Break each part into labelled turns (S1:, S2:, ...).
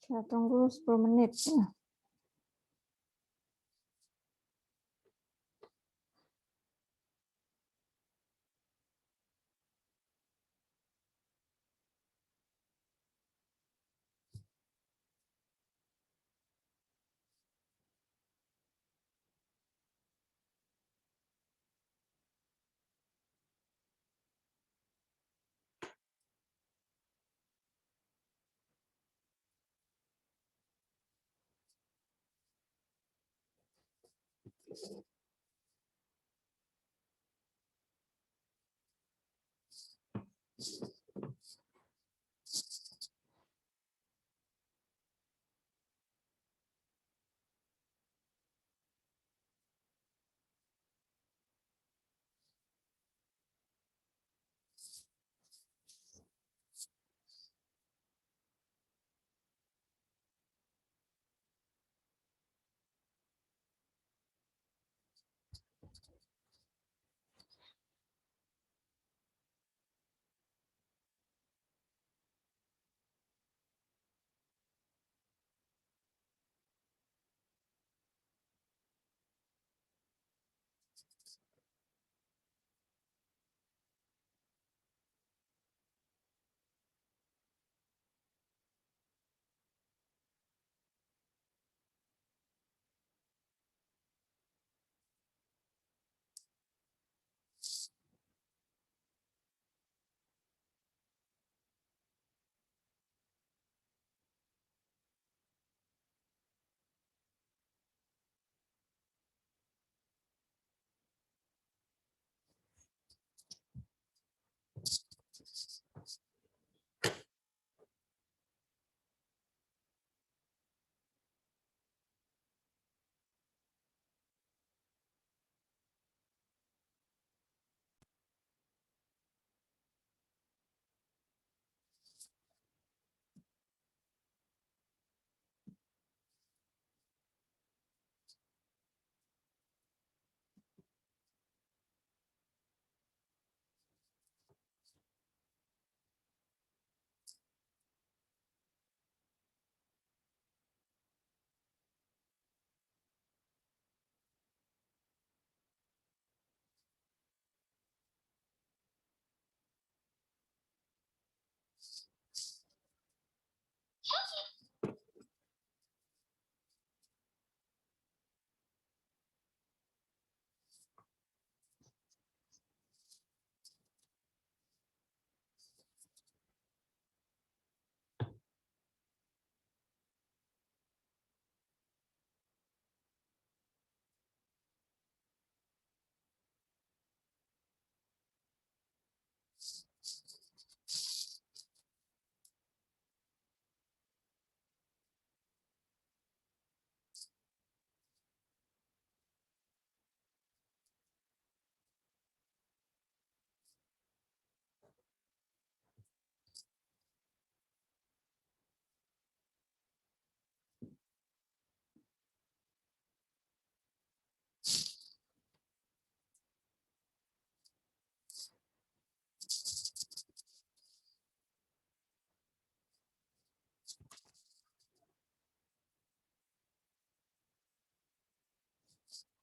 S1: Saya tunggu 10 menit.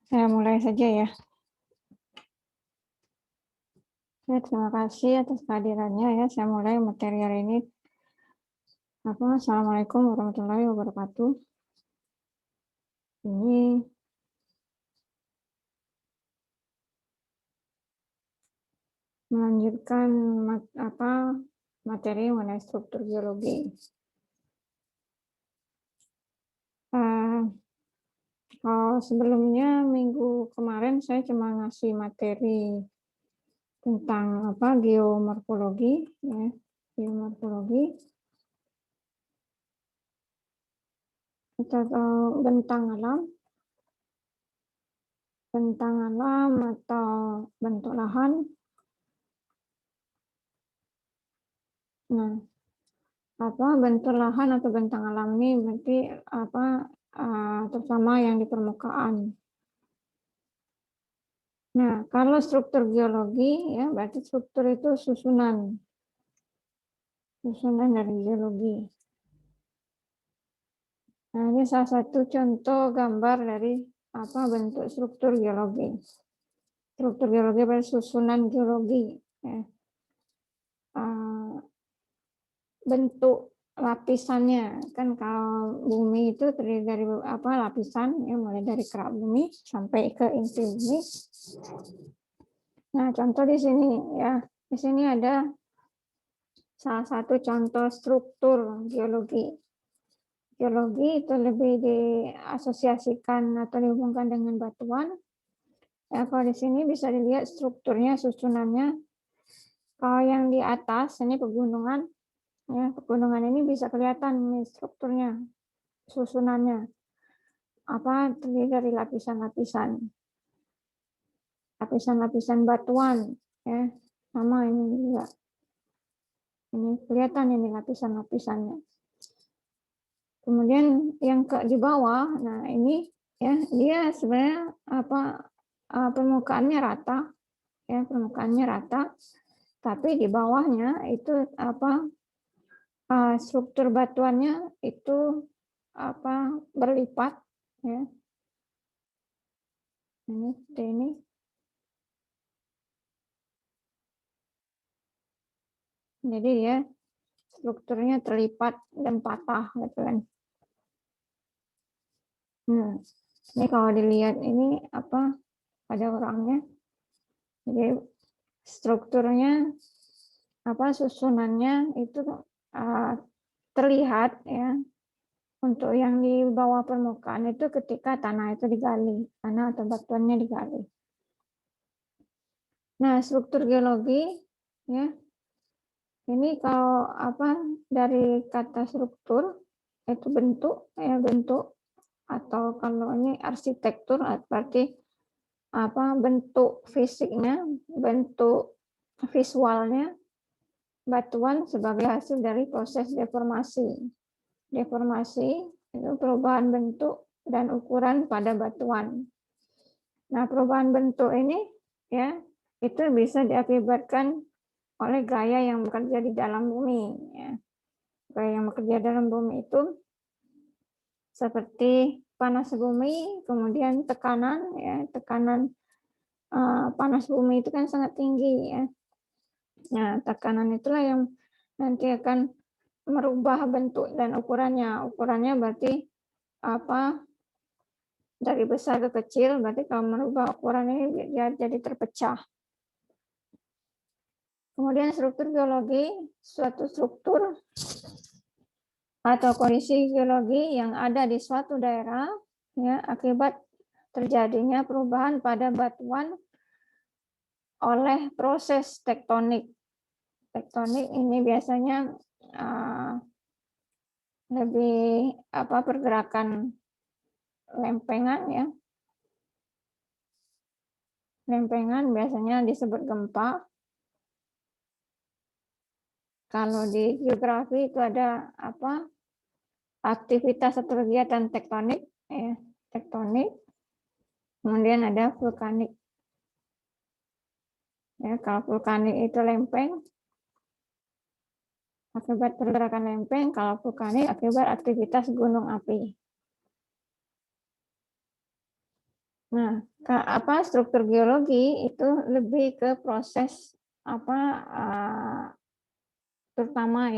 S1: Saya mulai saja ya. Terima kasih atas kehadirannya ya. Saya mulai materi hari ini. Assalamualaikum warahmatullahi wabarakatuh. Ini melanjutkan materi mengenai struktur geologi. Kalau sebelumnya minggu kemarin saya cuma ngasih materi tentang geomorfologi, ya, geomorfologi atau bentang alam atau bentuk lahan. Nah, bentuk lahan atau bentang alam ini berarti terutama yang di permukaan. Nah, kalau struktur geologi ya berarti struktur itu susunan dari geologi. Nah, ini salah satu contoh gambar dari bentuk struktur geologi. Struktur geologi adalah susunan geologi. Ya. Bentuk lapisannya kan, kalau bumi itu terdiri dari lapisan, ya, mulai dari kerak bumi sampai ke inti bumi. Nah, contoh di sini ya, di sini ada salah satu contoh struktur geologi. Geologi itu lebih diasosiasikan atau dihubungkan dengan batuan. Ya, kalau di sini bisa dilihat strukturnya, susunannya. Kalau yang di atas ini pegunungan, ya, pegunungan ini bisa kelihatan nih strukturnya, susunannya. Terdiri dari lapisan-lapisan, lapisan-lapisan batuan, ya, sama ini juga. Ini kelihatan ini lapisan-lapisannya. Kemudian yang di bawah, nah ini ya, dia sebenarnya permukaannya rata, ya, permukaannya rata, tapi di bawahnya itu struktur batuannya itu berlipat, ya. Ini seperti ini. Jadi ya strukturnya terlipat dan patah gitu kan. Ini kalau dilihat ini pada orangnya. Jadi strukturnya susunannya itu terlihat, ya. Untuk yang di bawah permukaan itu ketika tanah itu digali, tanah atau batuannya digali. Nah, struktur geologi, ya. Ini kalau dari kata struktur itu bentuk, ya, bentuk, atau kalau ini arsitektur berarti bentuk fisiknya, bentuk visualnya batuan sebagai hasil dari proses deformasi. Deformasi itu perubahan bentuk dan ukuran pada batuan. Nah, perubahan bentuk ini, ya, itu bisa diakibatkan oleh gaya yang bekerja di dalam bumi, ya. Gaya yang bekerja dalam bumi itu seperti panas bumi, kemudian tekanan, ya, tekanan panas bumi itu kan sangat tinggi, ya. Nah, tekanan itulah yang nanti akan merubah bentuk dan ukurannya. Ukurannya berarti dari besar ke kecil, berarti kalau merubah ukuran ini dia jadi terpecah. Kemudian struktur geologi, suatu struktur atau kondisi geologi yang ada di suatu daerah, ya, akibat terjadinya perubahan pada batuan oleh proses tektonik. Tektonik ini biasanya lebih pergerakan lempengan, ya. Lempengan biasanya disebut gempa. Kalau di geografi itu ada aktivitas atau kegiatan tektonik, ya, tektonik. Kemudian ada vulkanik. Ya, kalau vulkanik itu lempeng akibat pergerakan lempeng, kalau vulkanik akibat aktivitas gunung api. Nah, struktur geologi itu lebih ke proses terutama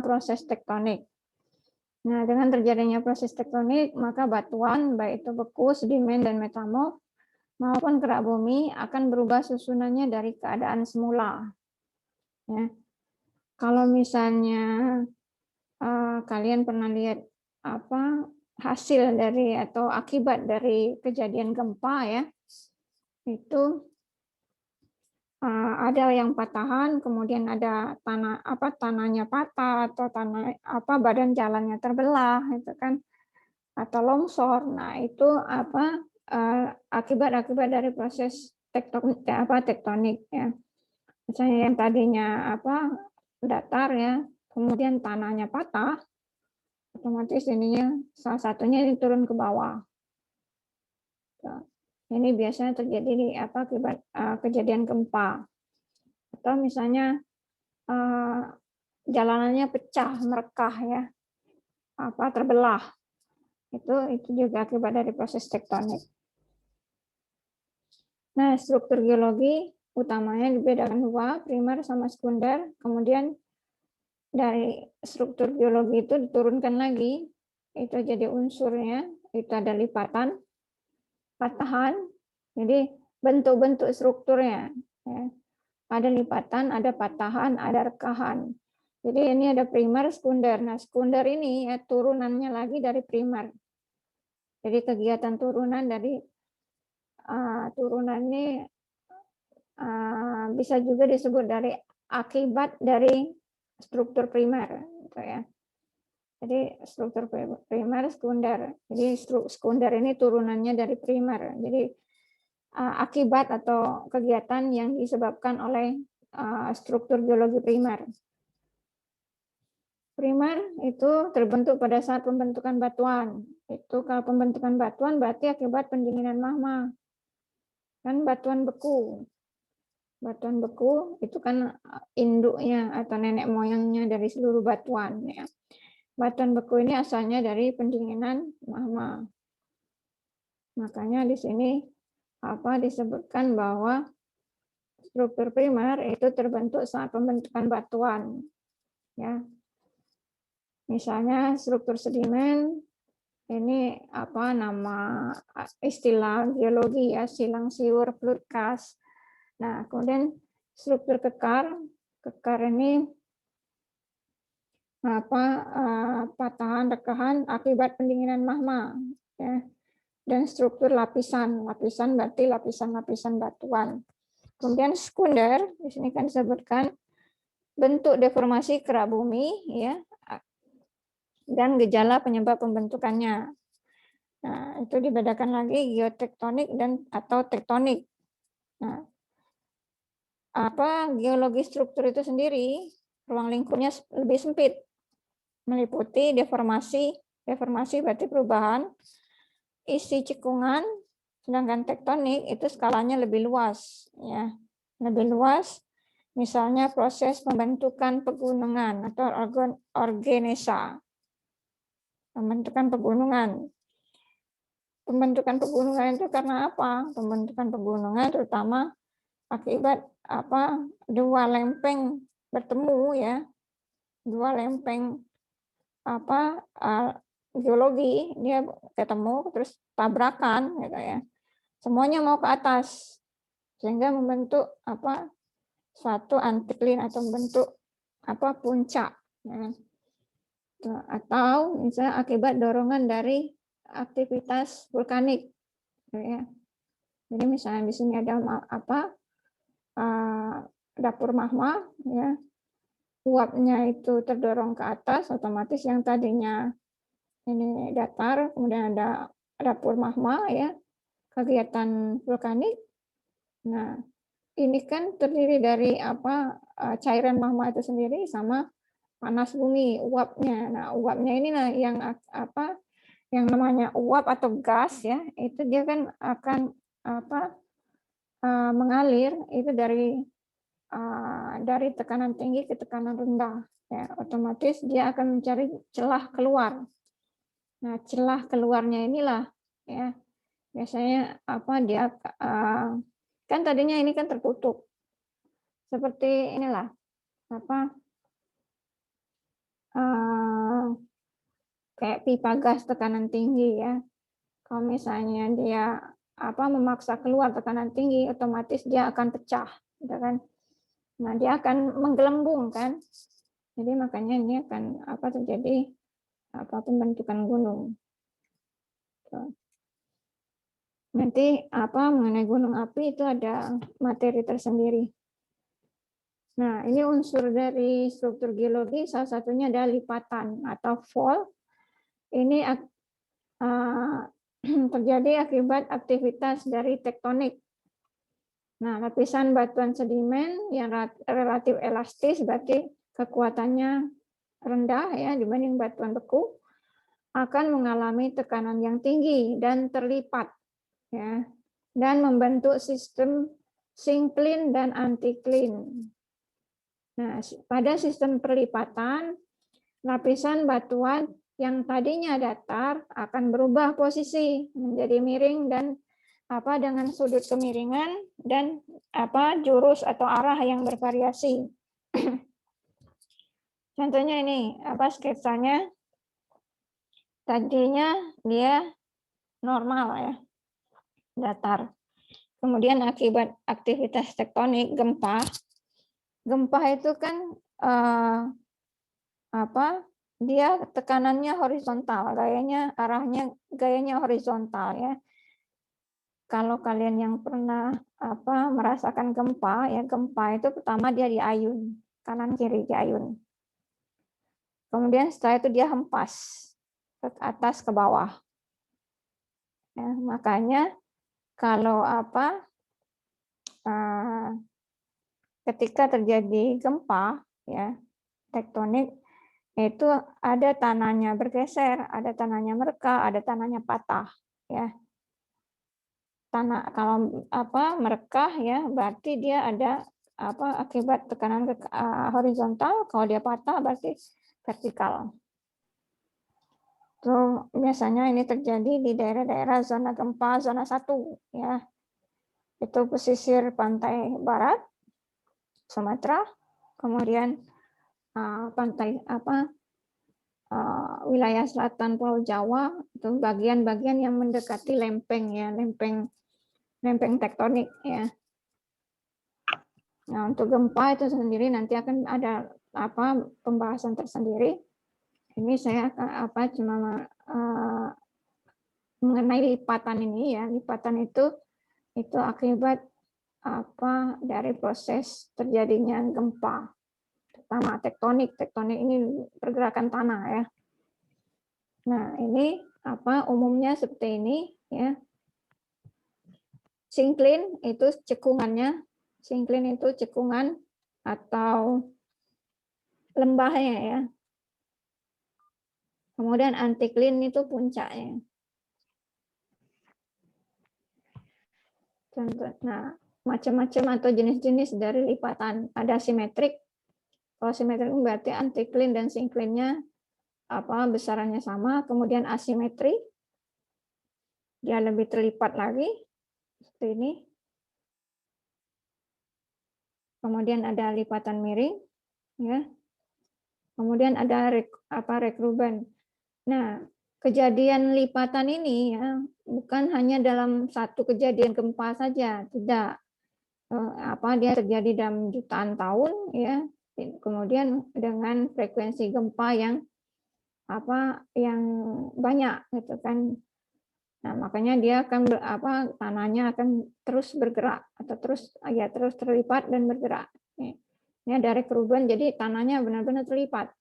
S1: proses tektonik. Nah, dengan terjadinya proses tektonik, maka batuan baik itu beku, sedimen dan metamorf maupun kerak bumi akan berubah susunannya dari keadaan semula. Ya. Kalau misalnya kalian pernah lihat hasil dari atau akibat dari kejadian gempa, ya, itu ada yang patahan, kemudian ada tanahnya patah atau badan jalannya terbelah, itu kan, atau longsor. Nah, itu akibat-akibat dari proses tektonik, ya. Misalnya yang tadinya datar, ya, kemudian tanahnya patah, otomatis ininya salah satunya ini turun ke bawah. Ini biasanya terjadi di akibat kejadian gempa. Atau misalnya jalanannya pecah, merekah, ya, terbelah. Itu juga akibat dari proses tektonik. Nah, struktur geologi utamanya dibedakan dua, primer sama sekunder. Kemudian dari struktur geologi itu diturunkan lagi, itu jadi unsurnya, itu ada lipatan, patahan, jadi bentuk-bentuk strukturnya. Ya. Ada lipatan, ada patahan, ada rekahan. Jadi ini ada primer, sekunder. Nah, sekunder ini ya turunannya lagi dari primer. Jadi kegiatan turunan dari turunannya bisa juga disebut dari akibat dari struktur primer, gitu ya. Jadi struktur primer, sekunder. Jadi sekunder ini turunannya dari primer. Jadi akibat atau kegiatan yang disebabkan oleh struktur geologi primer. Primer itu terbentuk pada saat pembentukan batuan. Itu kalau pembentukan batuan berarti akibat pendinginan magma. Kan batuan beku. Batuan beku itu kan induknya atau nenek moyangnya dari seluruh batuan. Ya. Batuan beku ini asalnya dari pendinginan magma. Makanya di sini disebutkan bahwa struktur primer itu terbentuk saat pembentukan batuan. Ya. Misalnya struktur sedimen ini nama istilah geologi ya, silang siur, fluid gas. Nah, kemudian struktur kekar ini patahan rekahan akibat pendinginan magma ya. Dan struktur lapisan berarti lapisan-lapisan batuan. Kemudian sekunder di sini kan disebutkan bentuk deformasi kerak bumi ya, dan gejala penyebab pembentukannya. Nah, itu dibedakan lagi geotektonik dan atau tektonik. Nah, geologi struktur itu sendiri ruang lingkupnya lebih sempit, meliputi deformasi berarti perubahan isi cekungan, sedangkan tektonik itu skalanya lebih luas ya. Lebih luas misalnya proses pembentukan pegunungan atau organesa. Pembentukan pegunungan. Pembentukan pegunungan itu karena apa? Pembentukan pegunungan terutama akibat dua lempeng bertemu ya. Dua lempeng geologi dia ketemu terus tabrakan gitu ya. Semuanya mau ke atas sehingga membentuk suatu antiklin atau membentuk puncak ya. Atau misalnya akibat dorongan dari aktivitas vulkanik ya. Jadi misalnya di sini ada dapur magma ya. Uapnya itu terdorong ke atas, otomatis yang tadinya ini datar, kemudian ada dapur magma ya, kegiatan vulkanik. Nah, ini kan terdiri dari cairan magma itu sendiri sama panas bumi, uapnya. Nah, uapnya inilah yang yang namanya uap atau gas ya, itu dia kan akan mengalir itu dari tekanan tinggi ke tekanan rendah ya, otomatis dia akan mencari celah keluar. Nah, celah keluarnya inilah ya biasanya dia kan tadinya ini kan tertutup seperti inilah kayak pipa gas tekanan tinggi ya. Kalau misalnya dia memaksa keluar tekanan tinggi, otomatis dia akan pecah, gitu kan? Nah, dia akan menggelembung kan. Jadi makanya ini akan terjadi pembentukan gunung. Nanti mengenai gunung api itu ada materi tersendiri. Nah, ini unsur dari struktur geologi, salah satunya adalah lipatan atau fault. Ini terjadi akibat aktivitas dari tektonik. Nah, lapisan batuan sedimen yang relatif elastis berarti kekuatannya rendah ya dibanding batuan beku akan mengalami tekanan yang tinggi dan terlipat ya dan membentuk sistem syncline dan anticline. Nah, pada sistem perlipatan lapisan batuan yang tadinya datar akan berubah posisi menjadi miring dan dengan sudut kemiringan dan jurus atau arah yang bervariasi. Contohnya ini sketsanya, tadinya dia normal ya, datar. Kemudian akibat aktivitas tektonik, gempa itu kan dia tekanannya horizontal, gayanya horizontal ya. Kalau kalian yang pernah merasakan gempa ya, gempa itu pertama dia diayun, kanan kiri diayun. Kemudian setelah itu dia hempas ke atas ke bawah. Ya, makanya kalau ketika terjadi gempa ya tektonik, itu ada tanahnya bergeser, ada tanahnya mereka, ada tanahnya patah ya. Tanah kalau merekah ya berarti dia ada akibat tekanan horizontal, kalau dia patah berarti vertikal. Itu biasanya ini terjadi di daerah-daerah zona gempa zona 1 ya. Itu pesisir pantai barat Sumatera, kemudian pantai wilayah selatan Pulau Jawa, itu bagian-bagian yang mendekati lempeng ya, lempeng tektonik ya. Nah, untuk gempa itu sendiri nanti akan ada pembahasan tersendiri. Ini saya cuma mengenai lipatan ini ya. Lipatan itu akibat dari proses terjadinya gempa. Pertama tektonik ini pergerakan tanah ya. Nah, ini umumnya seperti ini ya. Sinklin itu cekungannya, sinklin itu cekungan atau lembahnya ya. Kemudian antiklin itu puncaknya. Nah, macam-macam atau jenis-jenis dari lipatan. Ada simetrik. Kalau simetrik berarti antiklin dan sinklinnya besarannya sama. Kemudian asimetri, dia lebih terlipat lagi seperti ini. Kemudian ada lipatan miring, ya. Kemudian ada rekruban. Nah, kejadian lipatan ini ya bukan hanya dalam satu kejadian gempa saja, tidak. Dia terjadi dalam jutaan tahun ya. Kemudian dengan frekuensi gempa yang yang banyak gitu kan. Nah, makanya dia akan tanahnya akan terus bergerak atau terus terlipat dan bergerak. Ini ada rekruban, jadi tanahnya benar-benar terlipat.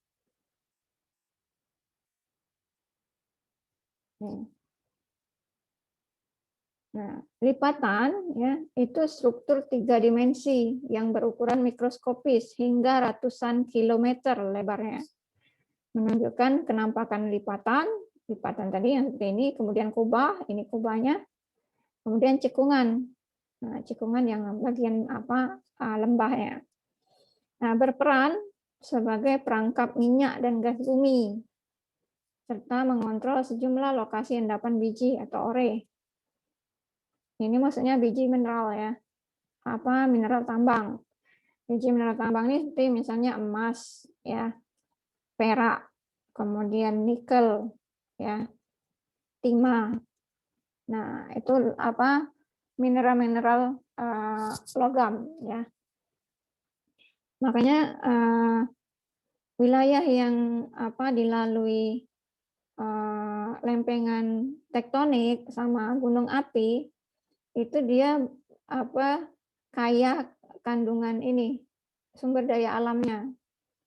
S1: Nah, lipatan ya itu struktur 3 dimensi yang berukuran mikroskopis hingga ratusan kilometer lebarnya. Menunjukkan kenampakan lipatan tadi yang seperti ini, kemudian kubah, ini kubahnya, kemudian cekungan. Nah, cekungan yang bagian lembahnya. Nah, berperan sebagai perangkap minyak dan gas bumi serta mengontrol sejumlah lokasi endapan biji atau ore. Ini maksudnya biji mineral ya. Mineral tambang. Biji mineral tambang ini seperti misalnya emas ya, perak, kemudian nikel ya, timah. Nah, itu mineral-mineral logam ya. Makanya wilayah yang dilalui lempengan tektonik sama gunung api itu dia kaya kandungan ini sumber daya alamnya,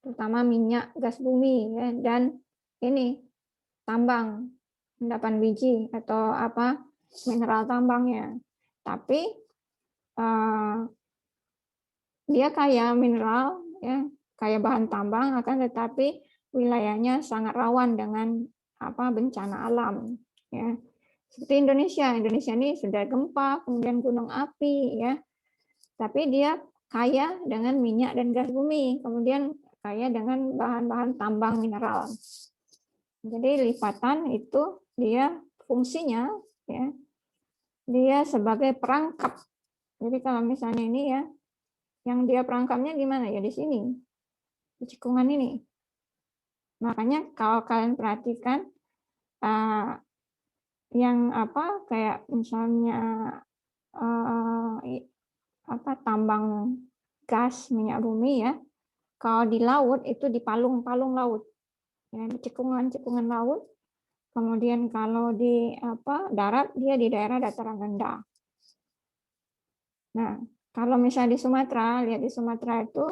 S1: terutama minyak, gas bumi ya, dan ini tambang, endapan biji atau mineral tambangnya. Tapi dia kaya mineral ya, kaya bahan tambang, akan tetapi wilayahnya sangat rawan dengan bencana alam ya. Seperti Indonesia ini sudah gempa, kemudian gunung api ya. Tapi dia kaya dengan minyak dan gas bumi, kemudian kaya dengan bahan-bahan tambang mineral. Jadi lipatan itu dia fungsinya ya, dia sebagai perangkap. Jadi kalau misalnya ini ya, yang dia perangkapnya gimana ya di sini, di cekungan ini. Makanya kalau kalian perhatikan yang apa kayak misalnya apa tambang gas minyak bumi ya, kalau di laut itu di palung-palung laut, ya, di cekungan-cekungan laut. Kemudian kalau di apa darat dia di daerah dataran rendah. Nah, kalau misalnya di Sumatera, lihat di Sumatera itu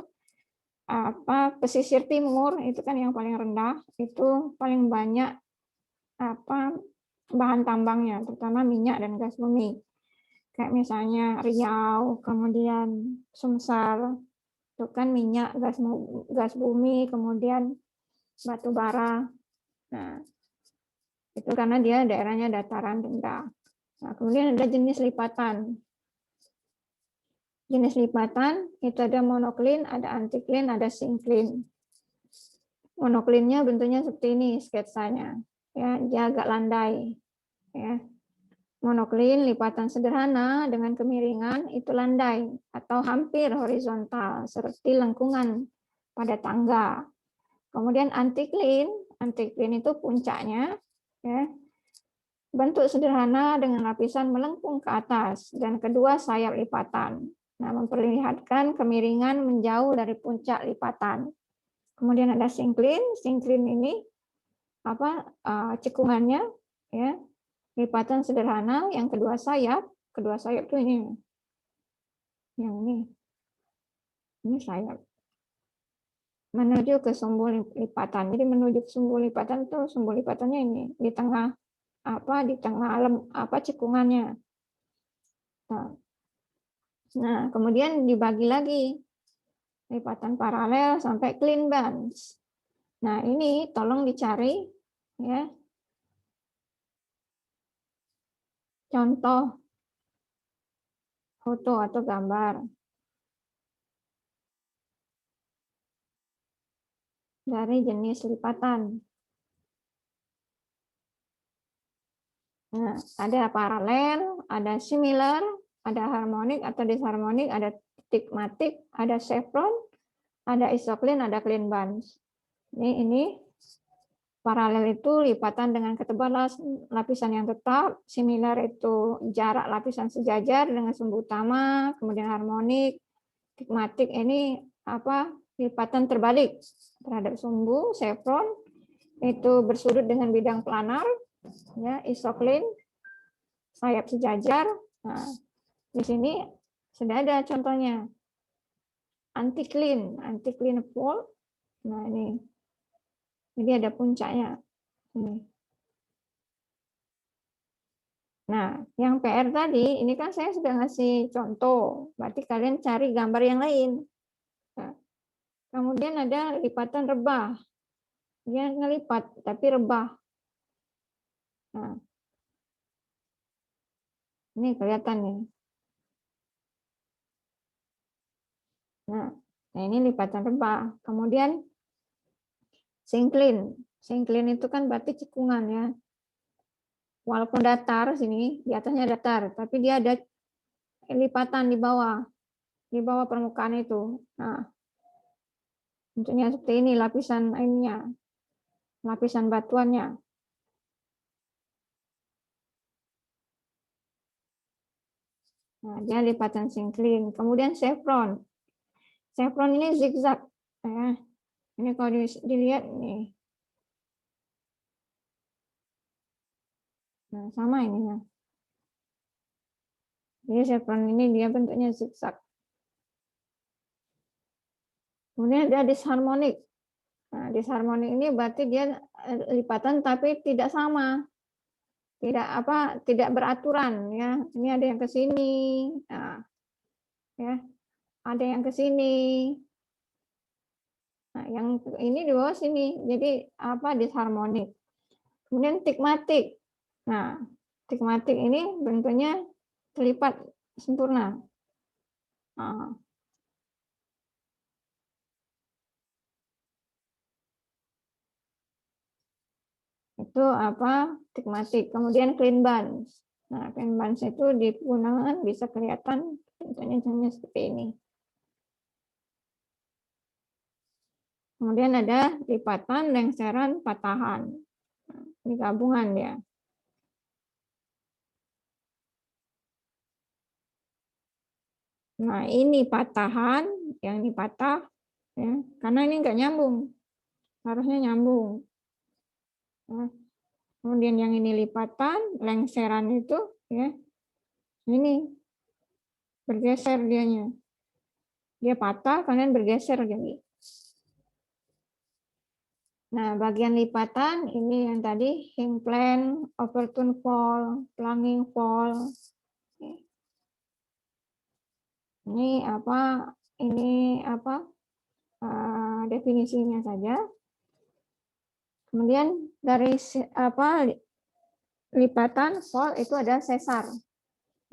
S1: apa pesisir timur itu kan yang paling rendah, itu paling banyak apa bahan tambangnya, terutama minyak dan gas bumi. Kayak misalnya Riau, kemudian Sumsel, itu kan minyak, gas bumi, kemudian batu bara. Nah, itu karena dia daerahnya dataran rendah. Nah, kemudian ada jenis lipatan. Jenis lipatan itu ada monoklin, ada antiklin, ada sinklin. Monoklinnya bentuknya seperti ini sketsanya. Ya, dia agak landai. Ya. Monoklin lipatan sederhana dengan kemiringan itu landai atau hampir horizontal seperti lengkungan pada tangga. Kemudian antiklin itu puncaknya ya, bentuk sederhana dengan lapisan melengkung ke atas dan kedua sayap lipatan. Nah, memperlihatkan kemiringan menjauh dari puncak lipatan. Kemudian ada sinklin ini apa cekungannya ya, lipatan sederhana yang kedua sayap itu ini. Yang ini sayap. Menuju ke sumbu lipatan. Jadi menuju ke sumbu lipatan itu sumbu lipatannya ini di tengah cekungannya. Nah, kemudian dibagi lagi lipatan paralel sampai clean bands. Nah, ini tolong dicari ya contoh foto atau gambar dari jenis lipatan. Nah, ada paralel, ada similar, ada harmonik atau disharmonik, ada stigmatic, ada chevron, ada isoklin, ada clean bands. Ini paralel itu lipatan dengan ketebalan lapisan yang tetap, similar itu jarak lapisan sejajar dengan sumbu utama, kemudian harmonik, stigmatic ini apa lipatan terbalik terhadap sumbu, chevron itu bersudut dengan bidang planar, ya isoklin sayap sejajar. Nah, di sini sudah ada contohnya. Antiklin fold. Nah, ini. Jadi ada puncaknya. Ini. Nah, yang PR tadi, ini kan saya sudah ngasih contoh. Berarti kalian cari gambar yang lain. Nah, kemudian ada lipatan rebah. Dia ngelipat, tapi rebah. Nah, ini kelihatan nih. Nah, ini lipatan rebah. Kemudian sinklin. Sinklin itu kan berarti cekungan ya. Walaupun datar sini, di atasnya datar, tapi dia ada lipatan di bawah permukaan itu. Nah, bentuknya seperti ini lapisan ininya, lapisan batuannya. Nah, dia lipatan sinklin. Kemudian chevron. Chevron ini zigzag. Ya. Ini kalau dilihat nih. Nah, sama ini ya. Jadi chevron ini dia bentuknya zigzag. Kemudian ada disharmonik. Nah, disharmonik ini berarti dia lipatan tapi tidak sama. Tidak beraturan ya. Ini ada yang ke sini. Nah, ya. Ada yang ke sini. Nah, yang ini di bawah sini. Jadi disharmonik. Kemudian stigmatik. Nah, stigmatik ini bentuknya terlipat sempurna. Nah, itu apa? Stigmatik. Kemudian clean bunch. Nah, clean bunch itu di pegunungan bisa kelihatan contohnya seperti ini. Kemudian ada lipatan, lengseran, patahan. Nah, ini gabungan ya. Nah, ini patahan, yang ini patah, ya, karena ini enggak nyambung. Harusnya nyambung. Nah, kemudian yang ini lipatan, lengseran itu, ya, ini bergeser dianya. Dia patah, kemudian bergeser jadi. Nah, bagian lipatan ini yang tadi hingplan, overturn fall, plunging fall. Ini apa? Ini apa? Definisinya saja. Kemudian dari apa? Lipatan fall itu ada sesar.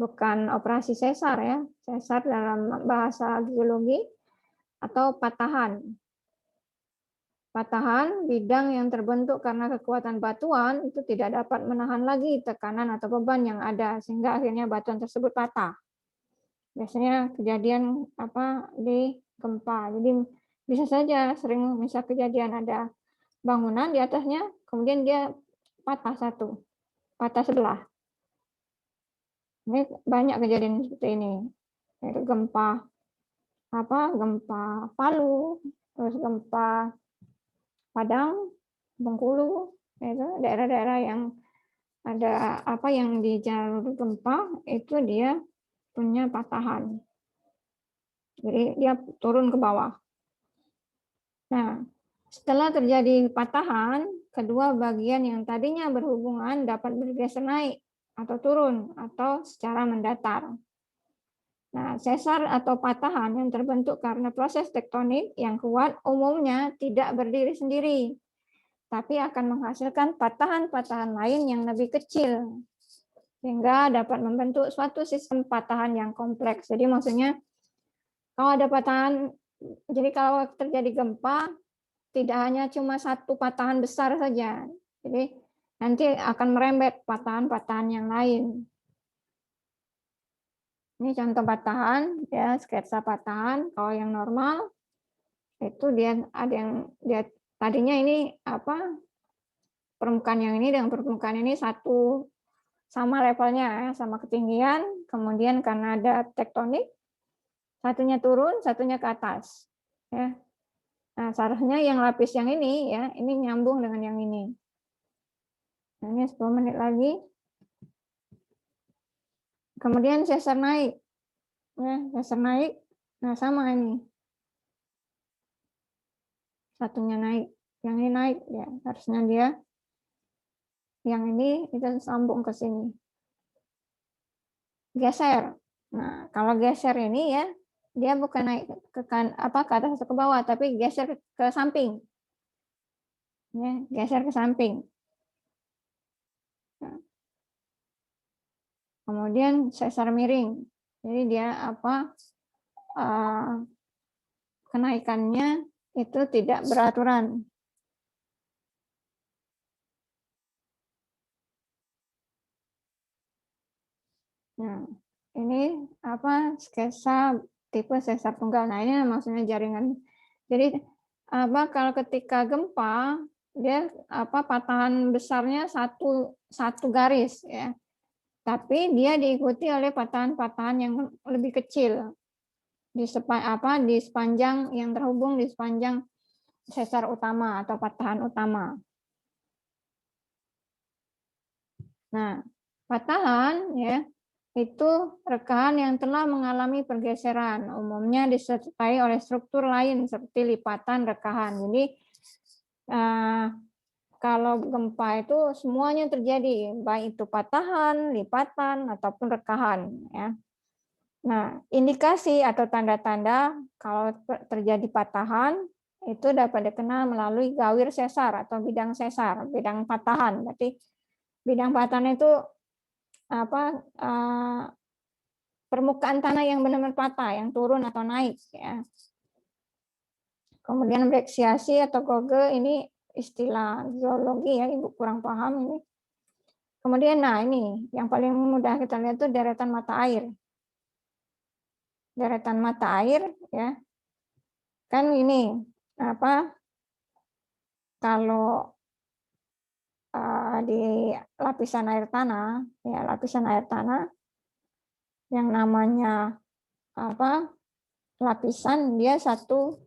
S1: Bukan operasi sesar ya. Sesar dalam bahasa geologi atau patahan. Patahan, bidang yang terbentuk karena kekuatan batuan itu tidak dapat menahan lagi tekanan atau beban yang ada, sehingga akhirnya batuan tersebut patah. Biasanya kejadian apa di gempa. Jadi bisa saja sering misal kejadian ada bangunan di atasnya, kemudian dia patah satu, patah sebelah. Ini banyak kejadian seperti ini. Yaitu gempa apa? Gempa Palu, terus gempa Padang, Bengkulu, itu daerah-daerah yang ada apa yang di jalur gempa itu dia punya patahan. Jadi dia turun ke bawah. Nah, setelah terjadi patahan, kedua bagian yang tadinya berhubungan dapat bergeser naik atau turun atau secara mendatar. Nah, sesar atau patahan yang terbentuk karena proses tektonik yang kuat umumnya tidak berdiri sendiri, tapi akan menghasilkan patahan-patahan lain yang lebih kecil, sehingga dapat membentuk suatu sistem patahan yang kompleks. Jadi maksudnya, kalau ada patahan, jadi kalau terjadi gempa, tidak hanya cuma satu patahan besar saja. Jadi nanti akan merembet patahan-patahan yang lain. Ini contoh patahan, ya sketsa patahan. Kalau yang normal itu dia ada yang dia tadinya ini apa permukaan yang ini dengan permukaan ini satu sama levelnya, sama ketinggian. Kemudian karena ada tektonik, satunya turun, satunya ke atas. Ya. Nah, seharusnya yang lapis yang ini ya, ini nyambung dengan yang ini. Nah, ini 10 menit lagi. Kemudian sesar naik. Ya, sesar naik. Nah, sama ini. Satunya naik. Yang ini naik ya. Harusnya dia yang ini kita sambung ke sini. Geser. Nah, kalau geser ini ya, dia bukan naik ke atas atau ke bawah, tapi geser ke samping. Ya, geser ke samping. Nah, kemudian sesar miring. Jadi dia apa? Kenaikannya itu tidak beraturan. Nah, ini apa sketsa tipe sesar tunggal. Nah, ini maksudnya jaringan. Jadi apa kalau ketika gempa dia apa patahan besarnya satu garis ya. Tapi dia diikuti oleh patahan-patahan yang lebih kecil di sepanjang yang terhubung di sepanjang sesar utama atau patahan utama. Nah, patahan ya itu rekahan yang telah mengalami pergeseran, umumnya disertai oleh struktur lain seperti lipatan rekahan. Jadi kalau gempa itu semuanya terjadi, baik itu patahan, lipatan ataupun rekahan. Ya. Nah, indikasi atau tanda-tanda kalau terjadi patahan itu dapat dikenal melalui gawir sesar atau bidang sesar, bidang patahan. Berarti bidang patahan itu apa? Permukaan tanah yang benar-benar patah, yang turun atau naik. Ya. Kemudian breksiasi atau goge ini istilah geologi ya, Ibu kurang paham ini. Kemudian nah ini yang paling mudah kita lihat itu deretan mata air. Deretan mata air ya. Kan ini apa? Kalau di lapisan air tanah, ya lapisan air tanah yang namanya apa? Lapisan dia satu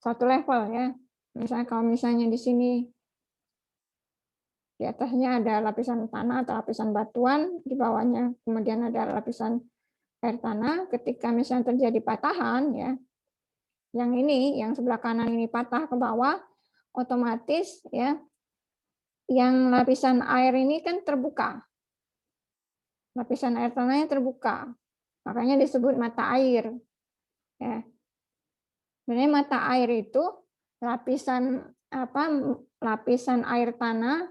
S1: level ya. Misalnya kalau misalnya di sini di atasnya ada lapisan tanah atau lapisan batuan, di bawahnya kemudian ada lapisan air tanah. Ketika misalnya terjadi patahan ya, yang sebelah kanan ini patah ke bawah, otomatis ya yang lapisan air ini kan terbuka. Lapisan air tanahnya terbuka. Makanya disebut mata air. Ya. Sebenarnya mata air itu lapisan lapisan air tanah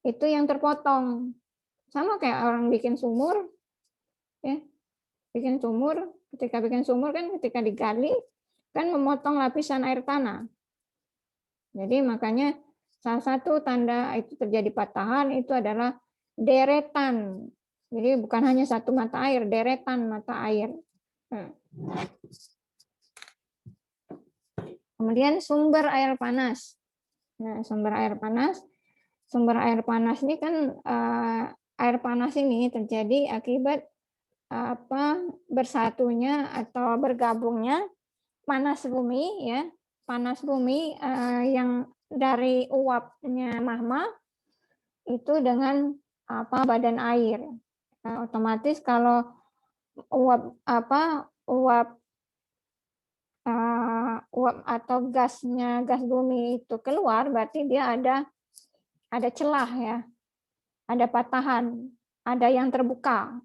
S1: itu yang terpotong. Sama kayak orang bikin sumur. Ya. Bikin sumur, ketika bikin sumur kan ketika digali kan memotong lapisan air tanah. Jadi makanya salah satu tanda itu terjadi patahan itu adalah deretan. Jadi bukan hanya satu mata air, deretan mata air. Kemudian sumber air panas. Nah, sumber air panas ini kan air panas ini terjadi akibat bersatunya atau bergabungnya panas bumi ya. Panas bumi yang dari uapnya magma itu dengan badan air. Nah, otomatis kalau uap atau gas bumi itu keluar, berarti dia ada celah ya, ada patahan, ada yang terbuka.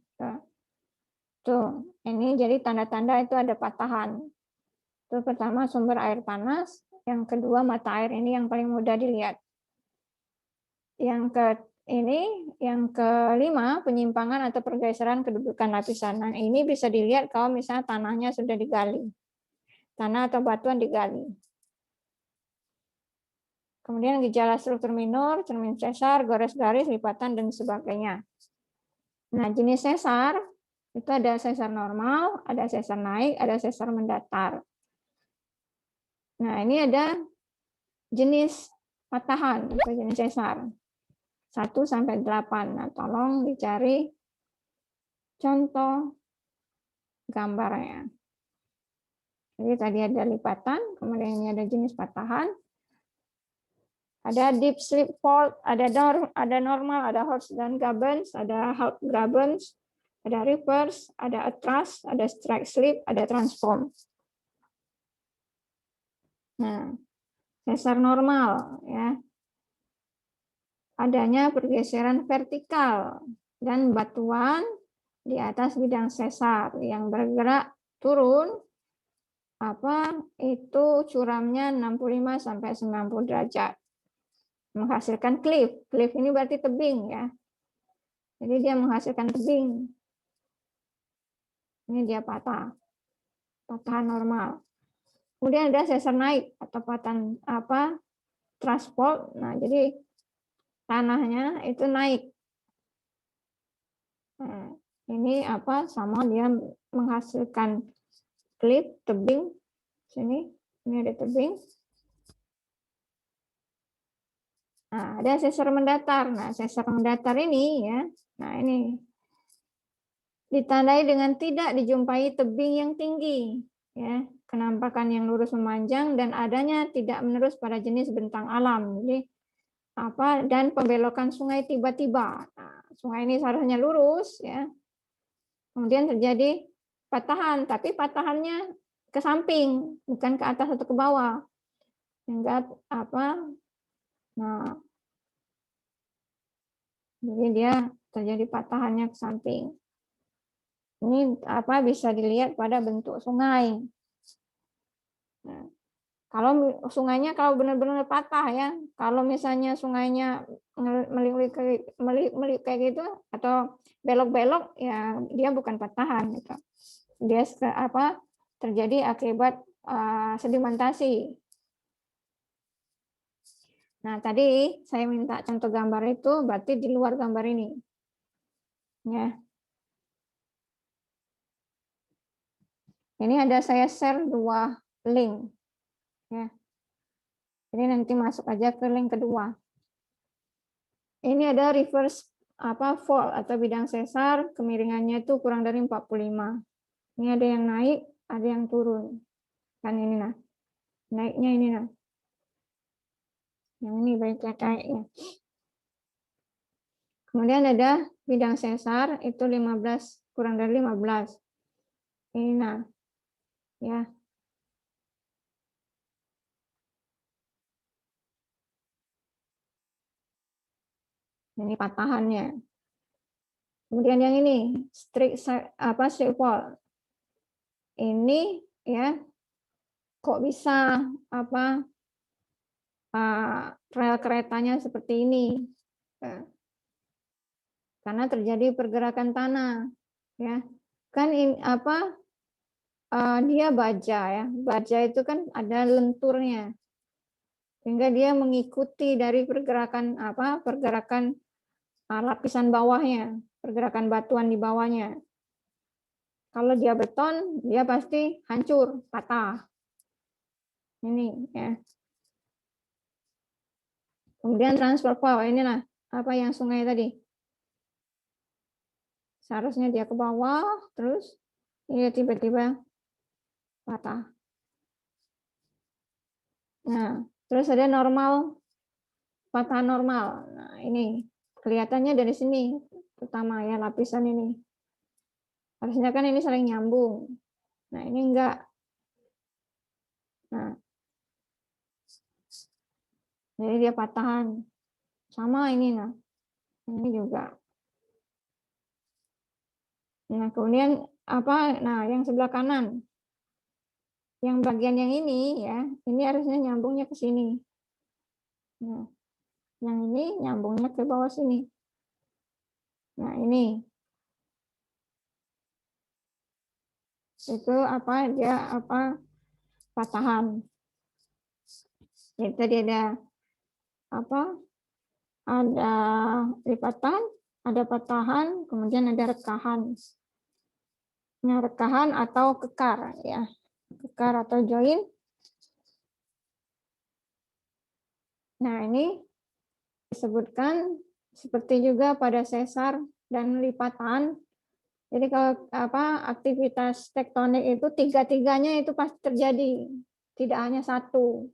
S1: Tuh, ini jadi tanda-tanda itu ada patahan. Itu pertama sumber air panas, yang kedua mata air ini yang paling mudah dilihat. Yang kelima penyimpangan atau pergeseran kedudukan lapisan. Nah, ini bisa dilihat kalau misalnya tanahnya sudah digali. Tanah atau batuan digali. Kemudian gejala struktur minor, cermin sesar, gores garis, lipatan, dan sebagainya. Nah, jenis sesar, itu ada sesar normal, ada sesar naik, ada sesar mendatar. Nah, ini ada jenis patahan, itu jenis sesar. 1-8. Nah, tolong dicari contoh gambarnya. Jadi tadi ada lipatan, kemudian ini ada jenis patahan. Ada deep slip fault, ada normal, ada horst dan Gabens, ada half Gabens, ada reverse, ada thrust, ada strike slip, ada transform. Nah, sesar normal ya. Adanya pergeseran vertikal dan batuan di atas bidang sesar yang bergerak turun itu curamnya 65 sampai 90 derajat. Menghasilkan cliff. Cliff ini berarti tebing ya. Jadi dia menghasilkan tebing. Ini dia patahan normal. Kemudian ada sesar naik atau patahan thrust fault. Nah, jadi tanahnya itu naik. Nah, ini sama dia menghasilkan cliff, tebing. Sini, ini ada tebing. Nah, ada sesar mendatar. Nah, sesar mendatar ini ya. Nah, ini ditandai dengan tidak dijumpai tebing yang tinggi, ya, kenampakan yang lurus memanjang dan adanya tidak menerus pada jenis bentang alam. Jadi dan pembelokan sungai tiba-tiba. Nah, sungai ini seharusnya lurus, ya. Kemudian terjadi patahan, tapi patahannya ke samping, bukan ke atas atau ke bawah. Sehingga nah, jadi dia terjadi patahannya ke samping. Ini bisa dilihat pada bentuk sungai. Nah, kalau sungainya benar-benar patah ya, kalau misalnya sungainya meliuk kayak gitu atau belok-belok ya dia bukan patahan gitu. Dia terjadi akibat sedimentasi. Nah, tadi saya minta contoh gambar itu berarti di luar gambar ini. Ya. Ini ada saya share 2 link. Ya. Jadi nanti masuk aja ke link kedua. Ini ada reverse fall atau bidang sesar, kemiringannya itu kurang dari 45. Ini ada yang naik, ada yang turun. Kan ini nah. Naiknya ini nah. Yang ini baiknya naiknya. Kemudian ada bidang sesar itu 15 kurang dari 15. Ini nah. Ya. Ini patahannya. Kemudian yang ini straight fall. Ini ya kok bisa rel keretanya seperti ini? Karena terjadi pergerakan tanah, ya. Kan ini dia baja ya. Baja itu kan ada lenturnya. Sehingga dia mengikuti dari pergerakan pergerakan lapisan bawahnya, pergerakan batuan di bawahnya. Kalau dia beton, dia pasti hancur, patah. Ini ya. Kemudian transfer flow, inilah apa yang sungai tadi. Seharusnya dia ke bawah, terus dia tiba-tiba patah. Nah, terus ada normal, patah normal. Nah, ini kelihatannya dari sini, terutama ya lapisan ini. Harusnya kan ini saling nyambung. Nah, ini enggak. Nah, jadi dia patahan. Sama ini, nah. Ini juga. Nah, kemudian nah, yang sebelah kanan. Yang bagian yang ini ya, ini harusnya nyambungnya ke sini. Nah, yang ini nyambungnya ke bawah sini. Nah, ini. Itu dia patahan. Jadi tadi ada ada lipatan, ada patahan, kemudian ada rekahan. Nah, rekahan atau kekar ya. Kekar atau join. Nah, ini disebutkan seperti juga pada sesar dan lipatan. Jadi kalau aktivitas tektonik itu tiga-tiganya itu pasti terjadi, tidak hanya satu.